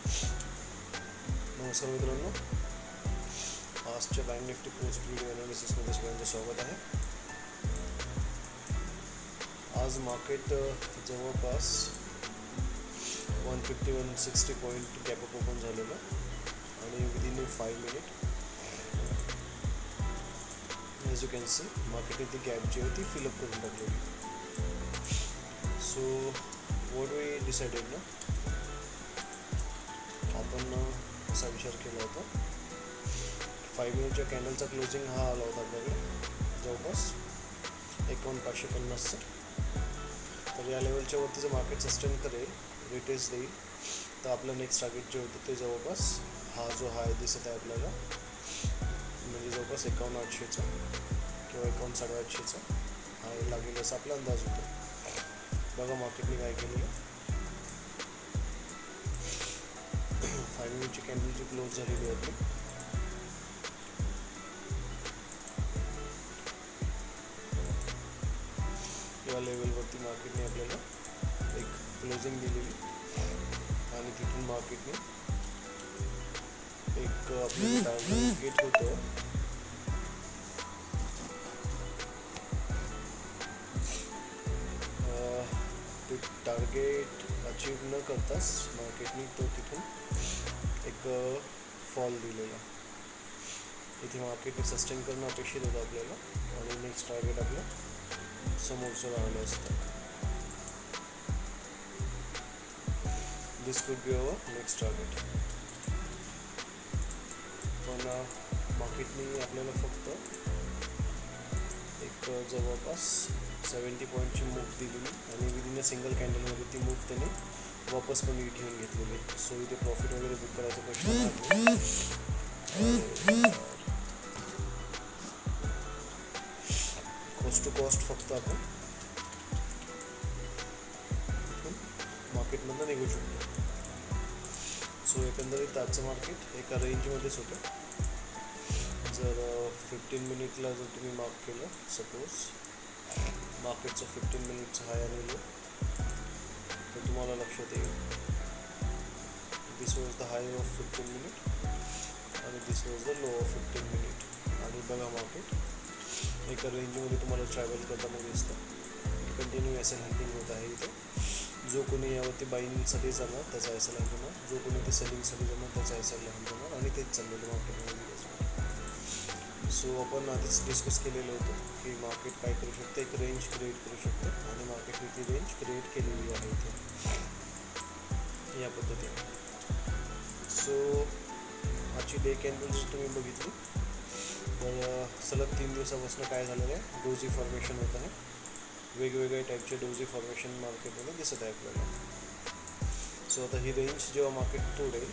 नमस्कार मित्रांनो, आजच्या बँक निफ्टी पोस्ट व्हिडिओ ॲनालिसिसमध्ये सगळ्यांचं स्वागत आहे. आज मार्केट जवळपास 150-160 पॉईंट गॅपअप ओपन झालेलं आणि within 5 minute as you can see मार्केटने ती गॅप जी होती फिलअप करून टाकलेली. सो वॉट वी डिसाइडेड ना, आपण असा विचार केला होता. 5 मिनिटच्या कॅन्डलचा क्लोजिंग हा आला होता आपल्याकडे जवळपास 51,550चा. तर या लेवलच्या वरती जर मार्केट सस्टेन करेल, रिटेस्ट देईल, तर आपलं नेक्स्ट टार्गेट जे होतं ते जवळपास हा जो हाय दिसत आहे आपल्याला, म्हणजे जवळपास 51,800चा किंवा 51,850चा हाय लागेल असा आपला अंदाज होता. बघा मार्केटने काय केलेलं. 5 मिनिटची कॅन्डल जी क्लोज झालेली होती, या लेवलवरती मार्केटने आपल्याला एक क्लोजिंग दिलेली आणि तिथून मार्केटने एक आपलं टार्गेट होतं ते टार्गेट अचीव न करताच मार्केटने तो तिथून एक फॉल दिलेला. इथे मार्केटने सस्टेन करणं अपेक्षित होतं आपल्याला आणि नेक्स्ट टार्गेट आपलं समोरचं राहिलं असतं. दिस could be our next target. पण मार्केटने आपल्याला फक्त एक जवळपास 70 पॉईंटची मूव्ह दिलेली आणि विदिन अ सिंगल कॅन्डलमध्ये ती मूव्ह त्याने वापस पण ठेवून घेतलेली. सो इथे प्रॉफिट वगैरे बुक करायचा प्रश्न नाही. कॉस्ट टू कॉस्ट फक्त आपण मार्केटमधनं निघू शकतो. सो एकंदरीत आजचं मार्केट एका रेंजमध्येच होतं. जर 15 मिनिटला जर तुम्ही मार्क केलं, सपोज मार्केटचं 15 मिनिटचं हाय आणि लो, तर तुम्हाला लक्षात येईल this was the high of 15 minute आणि this was the low of 15 minute. आणि बघा मार्केट एका रेंजमध्ये तुम्हाला ट्रॅव्हल करताना दिसतं. कंटिन्यू एसएल हंटिंग होत आहे इथे. जो कोणी यावरती बाईंगसाठी जाणार त्याचा एसएल हंट होणार, जो कोणी ते सेलिंगसाठी जाणार त्याचा एसएल हंट होणार आणि तेच चाललेलं मार्केटमध्ये. सो आपण आधीच डिस्कस केलेलं होतं की मार्केट काय करू शकतं, एक रेंज क्रिएट करू शकतं आणि मार्केटने ती रेंज क्रिएट केलेली आहे इथे या पद्धतीने. सो आजची डे कॅन्डल जर तुम्ही बघितली तर सलग 3 दिवसापासून काय झालेलं आहे, डोजी फॉर्मेशन होत आहे. वेगवेगळ्या टाईपचे डोजी फॉर्मेशन मार्केटमध्ये दिसत आहे आपल्याला. सो आता ही रेंज जेव्हा मार्केट तोडेल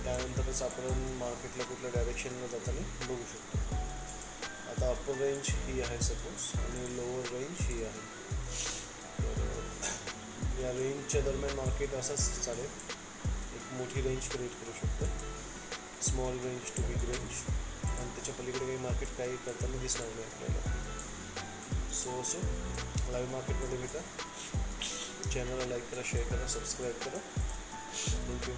त्यानंतरच आपण मार्केटला कुठल्या डायरेक्शनला जाताना बघू शकतो. आता अप्पर रेंज ही आहे सपोज आणि लोअर रेंज ही आहे. तर या रेंजच्या दरम्यान मार्केट असंच चालेल. एक मोठी रेंज क्रिएट करू शकतो, small range to big range, आणि त्याच्या पलीकडे काही मार्केट काही करताना दिसणार नाही आपल्याला. सो लाईव्ह मार्केटमध्ये भेटा. चॅनलला लाईक करा, शेअर करा, सबस्क्राईब करा. थँक्यू.